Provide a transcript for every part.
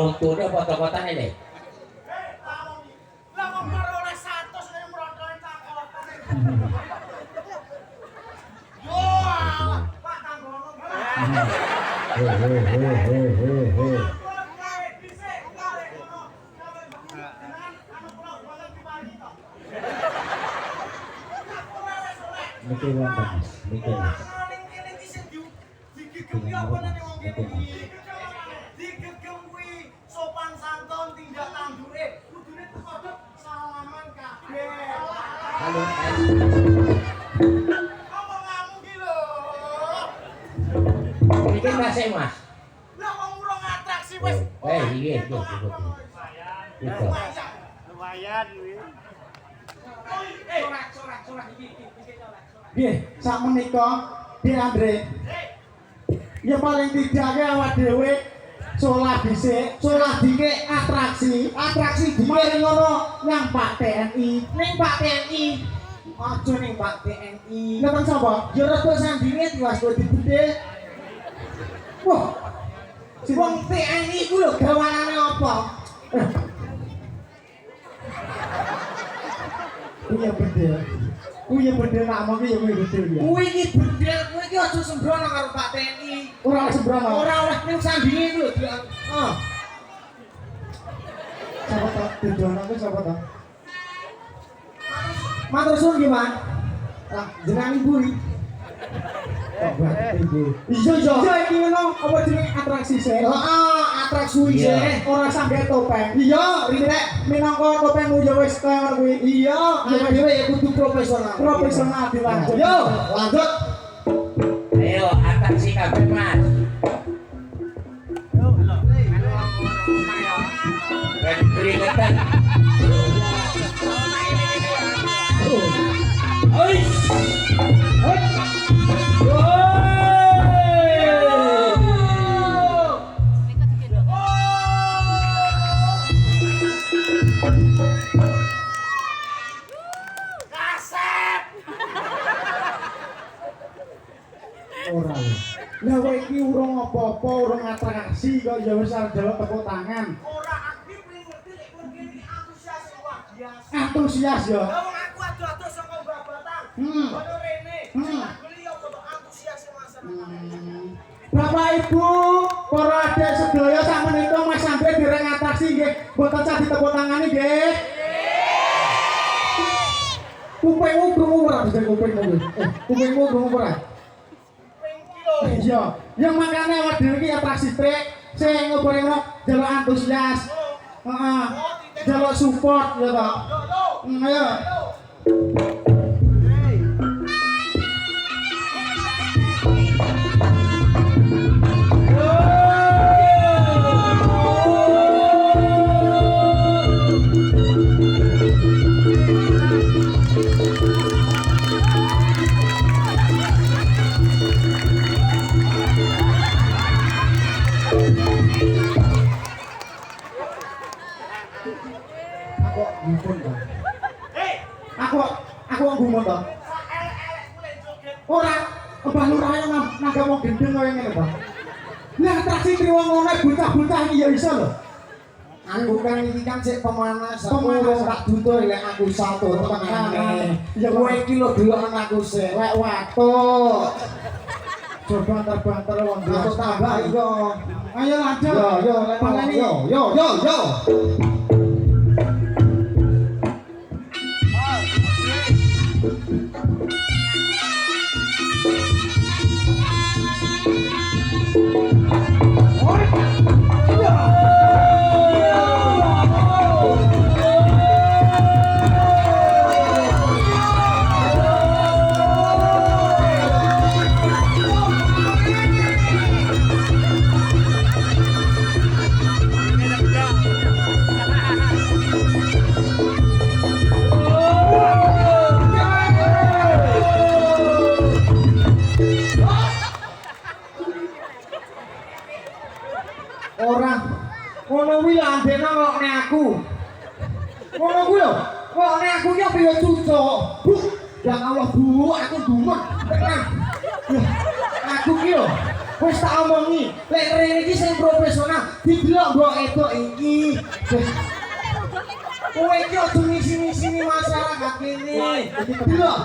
Untune foto-fotone le. Lah kok oleh 100 kaya merotone cakotane. Yo, Pak Tanggono. Mikir wonten, mikir. Digegem apa nang wong kene? Digegem kuwi sopan santun tindak tandure kudune kode salaman kabeh. Halo. Omonganmu ki lho. Iki Mas Mas. Lah wong urung atraksi wis. Iya. Itu. Lumayan kuwi. Sorak iki. Piye, sak menika Di Andre. Ya paling tidak ke awak dhewe solah dhisik, solah dike atraksi dike ngono nang Pak TNI. Ning Pak TNI. Aja ning Pak TNI. Nonton sapa? Ya rada sandinge diwaspo dibedhe. Wah. Wong TNI ku lho gawanane apa? Iya bener. Kuwi bener nak mongki ya kuwi bener ya. Kuwi iki bener, kuwi iki aja sembrono karo Pak TNI. Ora sembrono. Ora oleh ning sandinge ku lho. Heeh. Sapa to? Didono ku sapa to? Matur suwun nggih, Mas. Lah, jenengan Ibu iki. Iya iki ngono apa jenenge atraksi sih? Heeh, atraksi iki ora sampe topeng. Iya, rene minangka topengmu ya wis kaya kuwi. Iya, dhewe ya kudu profesional. Profesional dilanjut. Yo, lanjut. Ayo atraksi kabeh Mas. Yo, halo. Ben keringetan. Oi. Ora. Lah kowe iki urung apa-apa, urung atraksi kok ya wis arep delok tepuk tangan. Ora aktif ning ngerti lek kowe iki antusias luar biasa. Antusias ya. Lah wong aku ado-ado saka babatan. Ono rene. Aku liya foto antusias masyarakat. Bapak Ibu, para adik sedaya sakmenika Mas Andre dereng atraksi nggih. Mboten sah ditepuk tangani nggih. Kupingmu krungu ora bisa kupingmu kuwi. Kupingmu krungu ora? Iya, yang makanya awak dhewe iki atraksi trik sing ngobrol jaluk antusias. Heeh. Jaluk support ya toh. Ayo. to. Elek-elek kule joget. Ora Mbah Lurah yang naga wong gendeng kaya ngene, Bang. Lah atraksi triwong ngono bocah-bocah iki ya iso lho. Aku kan iki kan sik pemanasan. Pemanasan. Tak butuh lek aku satu tengane. Ya Kowe iki lho delok aku sik. lek watuk. Coba banter-banter wong Aku tambah yo. Ayo lanjut. Yo lek Baleni. yo. Orang ngono kuwi landena ngokne aku. Ngono kuwi lho, ngokne aku ki piye cucuk. Bu, ya Allah Bu, aku dumet. Tenan. Yah, aku ki lho wis tak omongi, lek rene iki sing profesional, didelok mbok edok iki. Kowe iki aja ngisi-ngisi masyarakat kene. Delok,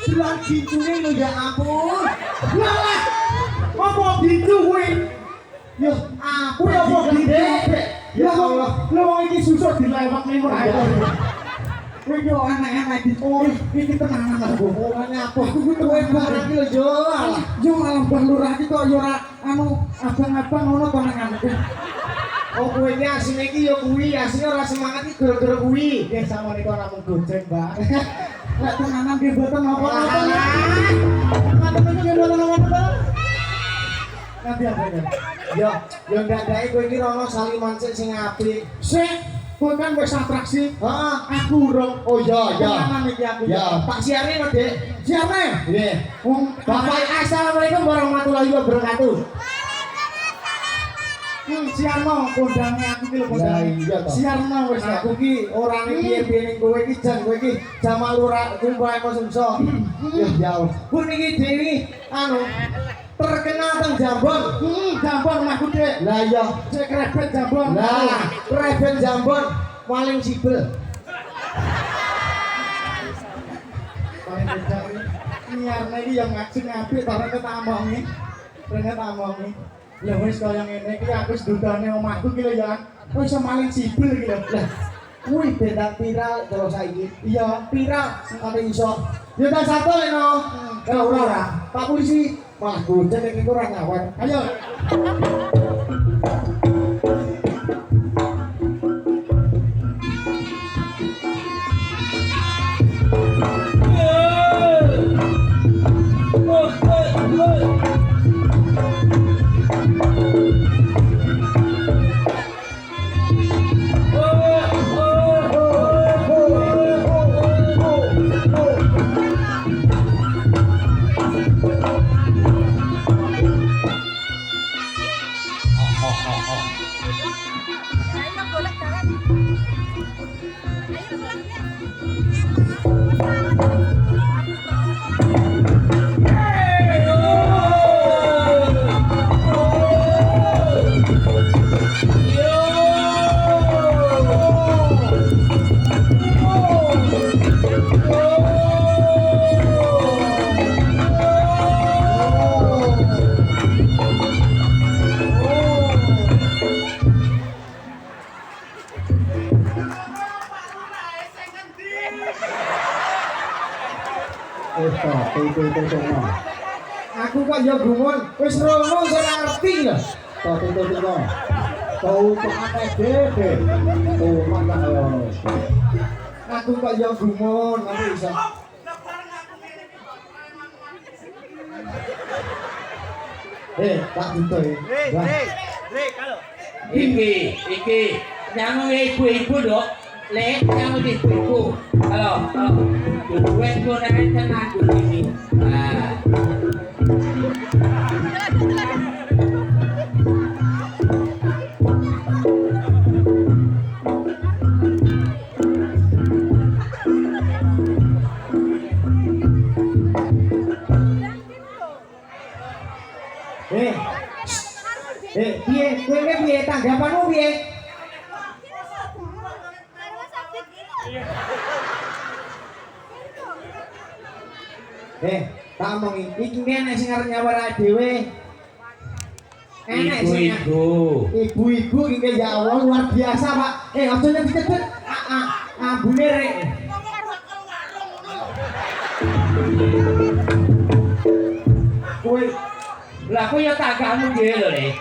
delok bincune lho ya ampun. Lah, apa bintu kuwi? Ya, aku ya mau gede. Ya Allah, lu wong iki susah dilewatne ora ae. Kowe yo anak-anak iki tenanan aku. Orane apa? Aku kuwi kowe barang iki lho yo. Yo malah Mbah Lurah iki kok yo ora anu abang-abang ngono to nang aku. Oh kowe iki asine iki yo kuwi, asine ora semangat iki gara-gara kuwi. Nggih sampeyan iku ora mung gojek, Mbak. Lek tenanan nggih mboten napa-napa. Mboten nggih mboten napa-napa. Nanti apa ya? Yo ndadake kowe iki rono saliman sing apik. Sik, kowe kan wis atraksi. Heeh, aku urung. Oh iya. Tenanan iki aku. Ya, tak siarne lho, Dik. Siarne? Nggih. Bapak assalamualaikum warahmatullahi wabarakatuh. Siarno kondangnya aku ki lho kondang. Iya toh. Siarno wis aku ki orane piye-piye ning kowe iki jan kowe iki Jamal Lurah kumpul konsumso. Ya. Pun iki Dewi anu terkenal teng Jambon. Jambon omahku, Dik. Lah iya, cek krebet Jambon. Lah, krebet Jambon paling sibel. Paling beda iki. Nyarne iki yang ngajeng apik bareng tak omongi. Rene tak omongi. Lah wis kaya ngene iki aku wis dudane omahku ki lho ya. Wis paling sibel iki lho. Lah, kuwi beda viral terus saiki. Iya, viral sing kate iso. Ya tak satu leno. Ora. Pak polisi malah gojek iki ora ngawur. Ayo. Aku kok ya gumun, wis rono ora ngerti lho. Tuh. Kau pakai dede. Tuh mantap ya. Aku kok ya gumun, aku iso. Lah bareng aku ngene iki kok preman Tak butuh ya. kalau Iki nyamuk ibu-ibu dok. Lek nyamuk ibu-ibu. Halo. Duit gua tenan aku ini. Ah. Piye? Kowe ki piye tanggapanmu piye? Tak omongi, iki nek sing arep nyawar dhewe. Enak sing ibu-ibu iki ya Allah luar biasa, Pak. Aja nyedek-nyedek. Ambune rek. Kowe lah kowe ya tanggamu dhewe lho, Le.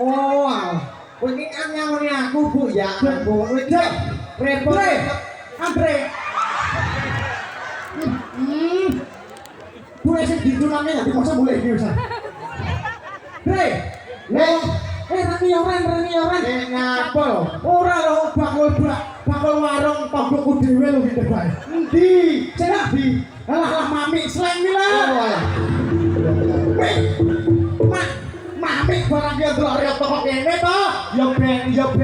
Oh, kowe iki kan nyamoni aku, Bu. Ya ampun, kowe repot. Andre. Gue sih ditunangnya ya, masa boleh iki usah. Bre. Rani oren. Ngapa lho? Ora lho bakul warung tonggoku dhewe lho iki bae. Endi? Cenak di. Alah mami sleng iki lho. Mami barang dia delok rek toko kene to. Ya ben kok.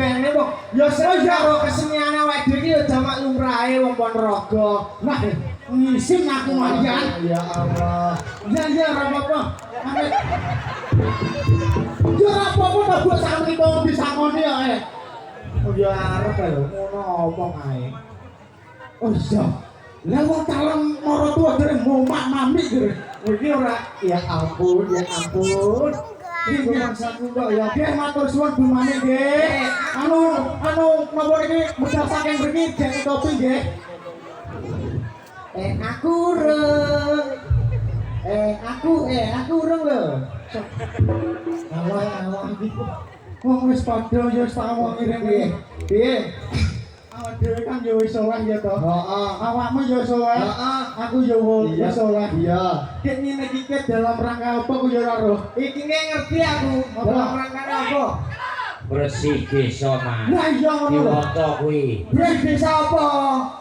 Ya karo kesenian awake dhewe iki ya jamak lumrahe wong Ponorogo. Nah, ngisim aku manjan. Ya Allah. Ya ora apa-apa. Ya apa-apa tak buat sami to disangoni ae. Oh ya arep lho ngono omong ae. Oh iya. Lah wong calon marotua dhewe momak mami dhewe. Iki ora ya ampun. Iki mangsaku kok ya. Nggih matur suwun Bu Mami nggih. Anu napa iki medal saking mriki jek kopi nggih. Aku urung lho. Awak iki wong wis padha ya wis tak omongi rek piye. Piye? Awak dhewe kan ya wis saleh ya to. Heeh. Awakmu ya saleh. Heeh. Aku ya wis saleh. Iya. Ket ngene iki dalam rangka apa ku ya ora roh. Iki ngerti aku. Dalam rangka apa? Bersih desa, Mas. Lah iya ngono lho. Diwaca kuwi. Bersih desa apa?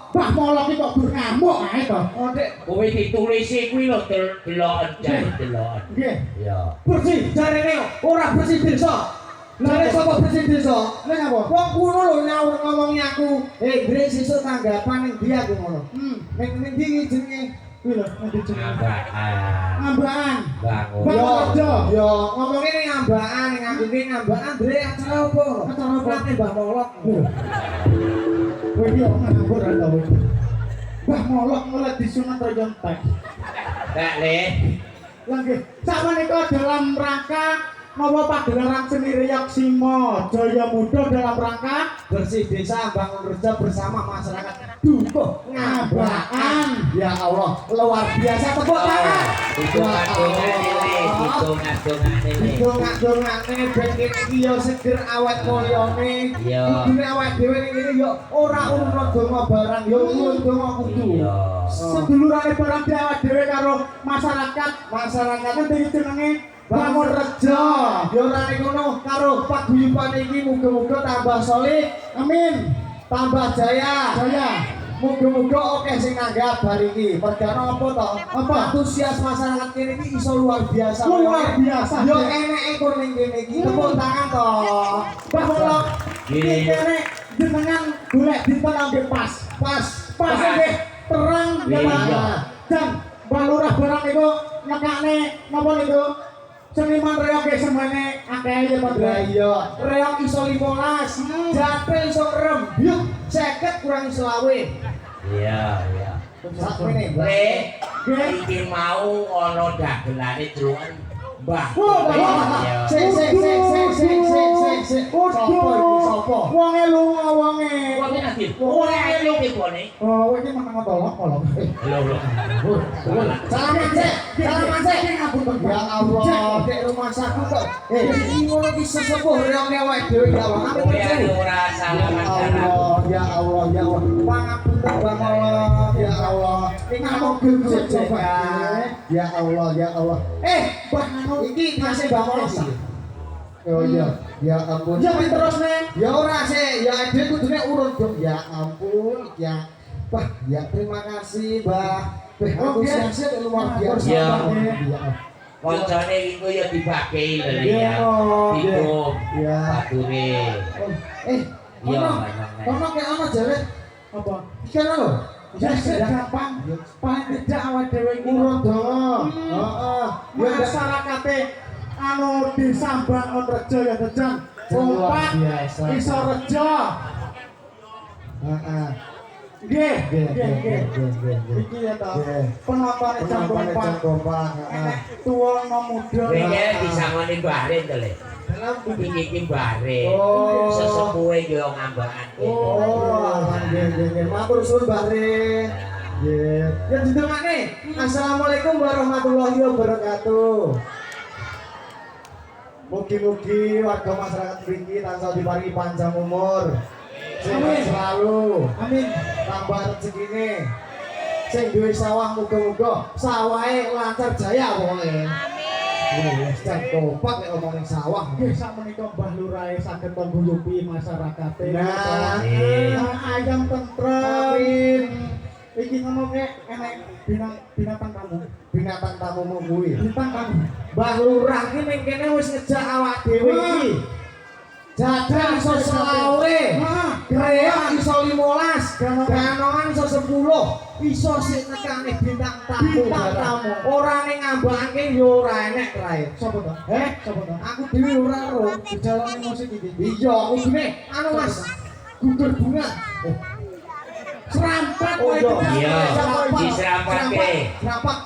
Mbah Molok iki kok ngamuk ae to. Oh, Dik. Kowe ditulisi kuwi lho deloken jare deloken. Nggih. Ya. Bersih jarene ora bersih desa. Lah sapa bersih desa? Lha ngapa? Wong kuno lho nyawur ngomongi aku. Gre sesuk tanggapan ning ndi aku ngono. Ning ndi jenenge? Kuwi lho, ngendi jenenge? Ngambakan. Bangun. Yo, ngomongin ning ngambakan, ning aku ki ngambakan Dre acara apa? Acara apa? Mbah Molok. Kowe iki kok nganggur ta kowe? Mbah Molok mulai disunat rojo entek. Tak, Le. Lah nggih, sakmenika dalam rangka napa pagelaran seni Reyok Simo Jaya Muda dalam rangka bersih desa bangun reja bersama masyarakat Dukuh Ngambakan. Ya Allah, luar biasa tepuk tangan. Dongak-dongane ben iki ya seger awet moyone. Kudune awake dhewe ning kene ya ora urun donga barang ya urun donga kudu. Sedulurane barang awake dhewe karo masyarakat iki jenenge bangun reja. Ya ora ning ngono karo paguyuban iki muga-muga tambah solid. Amin. Tambah jaya. Muga-muga oke sing nanggap bar iki. Perdana apa to? Apa antusias masyarakat kene iki iso luar biasa. Luar biasa. Yo enek ekor ning kene iki. Tepuk tangan to. Mbah Molok. Iki kene jenengan golek dinten nggih pas nggih terang nggih. Dan Mbah Lurah barang niku nekakne napa niku? Seniman reok semene akeh ya Pak. Iya. Reok iso 15, jate iso rembyuk 50 kurang 20. Iya. Sakmene, Le, iki mau ana dagelane drukan Mbah. Sik. Sopo? Wonge lunga wonge. Wonge nanti. Wonge lu kene. Oh, iki meneng tolong. Lho. Salaman sik. Ya Allah, dek rumah saku kok. Iki ngono ki sesepuh reone awake dhewe ya Allah. Ora salah. Ya Allah. Pangapunten Bang Allah. Ya Allah. Iki ngamuk gede coba. Ya Allah. Mbah anu iki masih Bang Allah. Oh iya, ya ampun. Ya terus nih. Ya ora sih, ya dhewe kudune urun dong. Ya ampun, ya. Bah, ya terima kasih, Mbah. Antusiasnya luar biasa. Ya. Koncone iku ya dibagi lho ya. Iku bature. Ono kek ono jare apa? Iki lho. Ya gampang. Paling tidak awak dhewe iki urun dong. Heeh. masyarakate anu disambang rejo ya Dejan. Kompak biasa. iso rejo. Heeh. Nggih, Nggih, nggih, nggih. nggih. Iki ya ta. Nggih. Penonton jam Penonton kompak. jam kompak. Enek tuwa no muda. Kowe disangoni bare to le. Dalam Iki bare. Oh. Sesepuhe yo ngambakan. Oh, nggih. Matur suwun Mbak Rin. Nggih. Ya didongake. Assalamualaikum warahmatullahi wabarakatuh. Mugi-mugi warga masyarakat mriki tansah diparingi panjang umur. Sehat Amin. selalu. amin. Tambah rezekine. Sing duwe sawah muga-muga sawahe lancar jaya pokoke. Amin. Wis jan kompak nek omongin sawah. Nggih sakmenika Mbah Lurah saged mengguyubi masyarakate. Nah, ayam tentrem. Iki ngomongke enek binatang kamu. binatang tamumu kuwi. Bintang kamu. Mbah Lurah ki ning kene wis ngejak awak dhewe iki. Jajan iso selawe. Heeh. Kreak iso 15, ganongan iso 10, iso sik nekane bintang tamu. Bintang tamu. Ora ning ngambake yo ora enek rae. Sopo to? Sopo to? Aku dhewe ora ero. Dijalani musik iki. Iya, kudune anu Mas. Gugur bunga. Serampat Oh, kowe iya. iki. Iya, Serampat. diserampatke. Serapat.